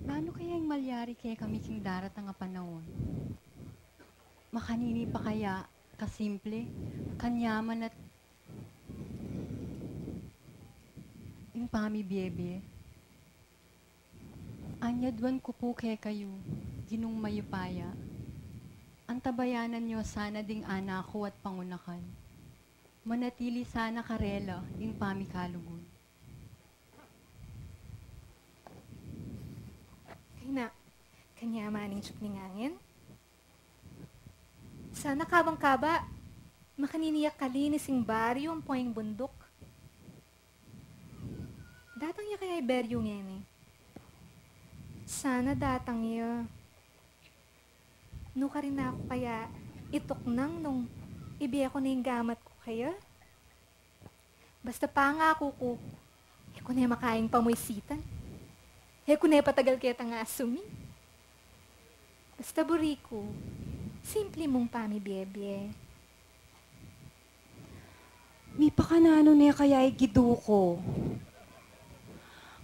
Gaano kaya'y malyari kaya kami sing darat nga panahon? Makanini pa kaya kasimple, kanyaman at impami biyebe? Anyadwan ko po kaya kayo, ginong mayupaya. Ang tabayanan nyo sana ding anak ko at pangunakan. Manatili sana karela, impami kalugon. Na, kanya maning tsup ni ngangin. Sana kabang-kaba, makaniniyak kalinising baryo ang poing bundok. Datang ya kaya beryo ngayon eh. Sana datang ya. No ka rin ako kaya itok nang nung ibiya ko na yung gamat ko kaya. Basta pangako ko, ko na makaing pamuisitan. Ko na patagal kaya nga asumi. Basta buriko, simple mong pamibiyebye. Mi pa ka na ano niya kaya igido ko.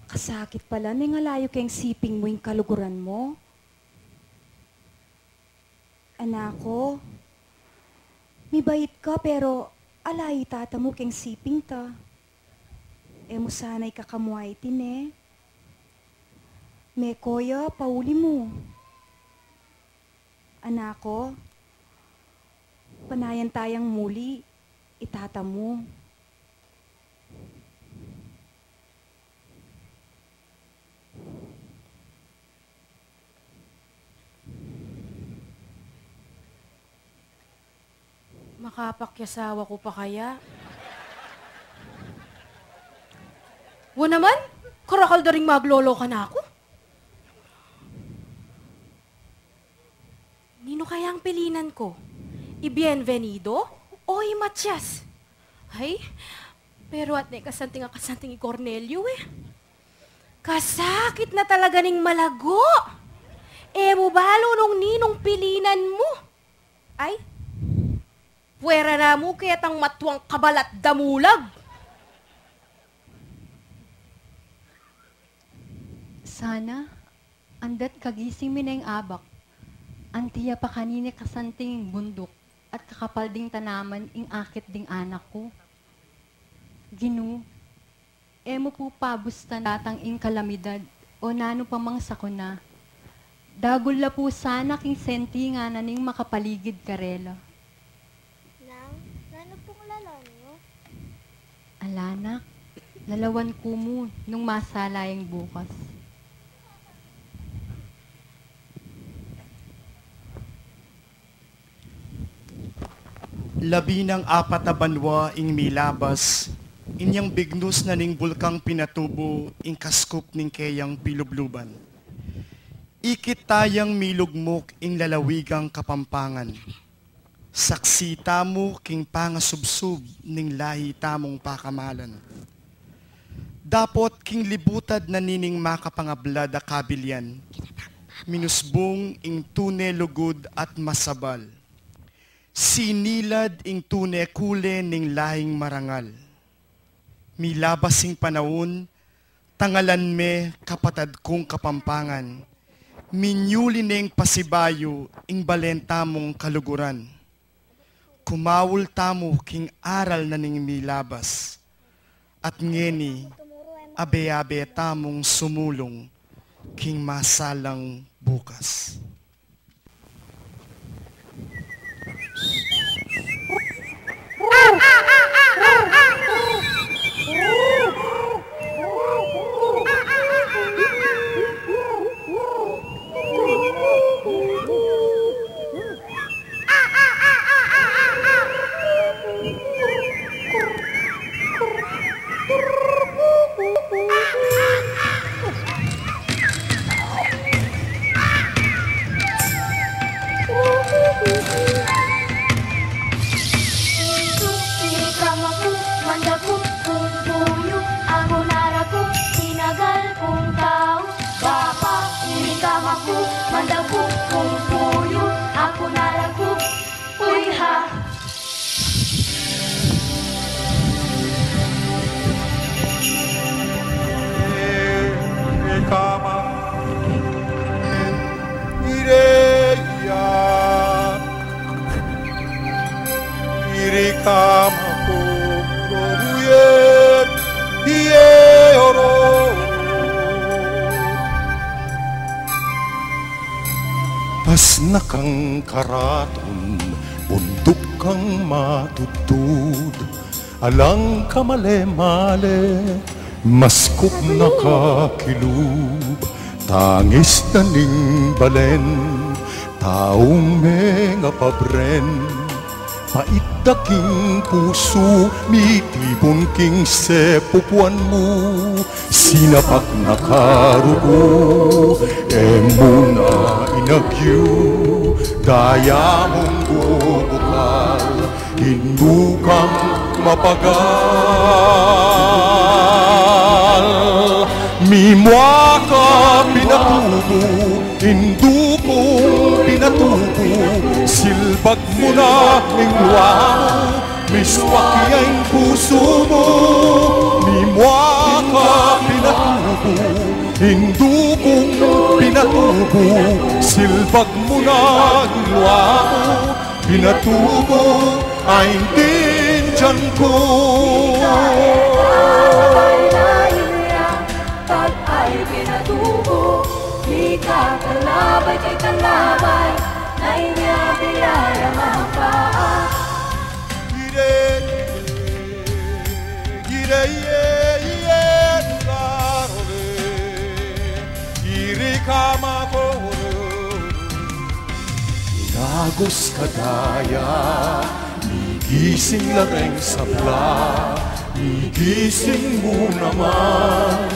Kasakit pala, ningalayo kayong siping mo yung kaluguran mo. Anako, mi bait ka pero alay tata mo kayong siping ta. Mo sana'y kakamuaytin eh. Me koya, pauli mo. Anako, panayan tayang muli, itata mo. Makapakyasawa ko pa kaya? Wa naman, karakal da ring maglolo ka na ako. Nino kaya ang pilinan ko? I-bienvenido o i-Matias? Ay, pero at kasanting ni Cornelio eh. Kasakit na talaga ning malago. Mo balo nung ninong pilinan mo. Ay, puwera na mo kaya tang matuang kabalat damulag. Sana, andat kagising mi na yung abak. Antiya pa kanina kasanting bundok at kakapal ding tanaman ing akit ding anak ko. Ginu, mo po pabustan datang ing kalamidad o nano pa mang sakuna. Dagol la po sana king senti nga na ning makapaligid karela. Nang, nano pong lala niyo? Alanak, lalawan ko mo nung masalayang bukas. Labi ng 4 na banwa ing milabas, inyang bignus na ning bulkang pinatubo ing kaskup ning kayang pilubluban. Ikit tayang milugmok ing lalawigang kapampangan. Saksi tamo king pangasubsub ning lahi tamong pakamalan. Dapot king libutad na nining makapangablad a kabilyan. Minusbong ing tune lugod at masabal. Sinilad ing tune kule ning lahing marangal. Milabasing panahon, tangalan me kapatad kong kapampangan. Minyuli ning pasibayo ing balenta mong kaluguran. Kumawul tamo king aral na ning milabas. At ngeni, abe-abe tamong sumulong king masalang bukas. tamako rohuyet hiero. Pas nakang karaton, bundok kang matutod, alang kamale-male, maskop nakakilub, tangis na ning balen, taong mga pabren, paitaking puso, mitibon king sepupuan mo, sinapak na karugo, emuna inagyu, daya mong bubukal, hindukang mapagal. Mimwa ka pinatubo, hindukong pinatubo, silbag mo na ingwa mo, miswaki ang puso mo. Mimwa ka pinatubo, hindukong pinatubo, silbag mo na ingwa mo, pinatubo ay din dyan ko. Pag ay pinatubo, di ka kalabay kay kalabay, na iniyabiyay ang mga paa. Inagos kadaya, gising lareng sabla, gising mo naman,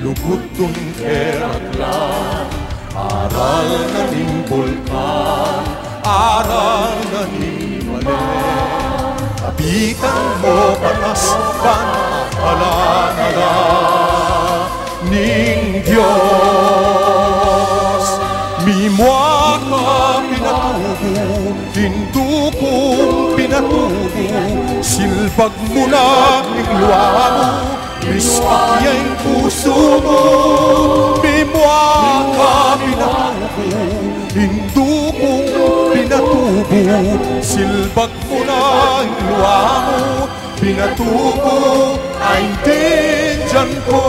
lugod tong keraklan, aral na ning bulkan, aral na ning mali, kapitan mo patas panapalanala ning Diyos. Mimwa ka pinatubo, hindukong pinatubo, silbag mo na ning luwa mo, miswaki ang puso mo. Mimwa ka pinatubo, hindukong pinatubo, silbag mo na ning luwa mo, pinatubo ay din dyan ko.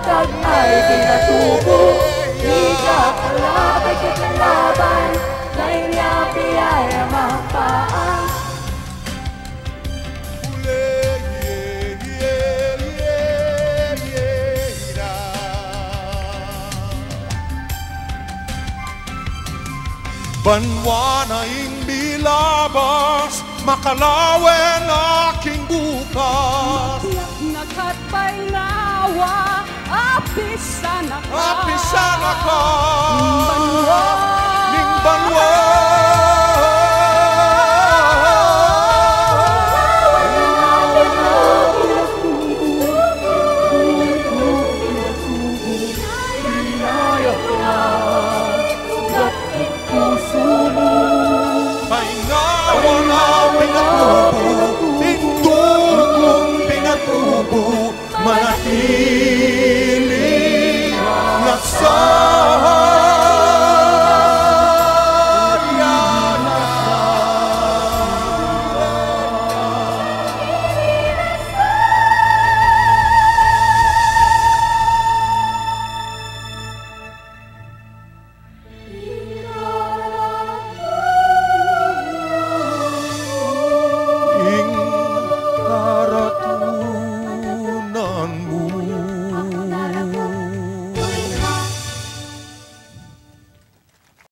Pag ay pinatubo, di ka kalabay kay kalabay, na iniyabiyay ang mga paa. Banwa na ing milabas, makalawen aking bukas. Nagkatpay nawa, apisan ako. Apisan ako, Banwa. ning banwa. Painawa na pinatubo, hindukong pinatubo, manatili na ing karatunan mo.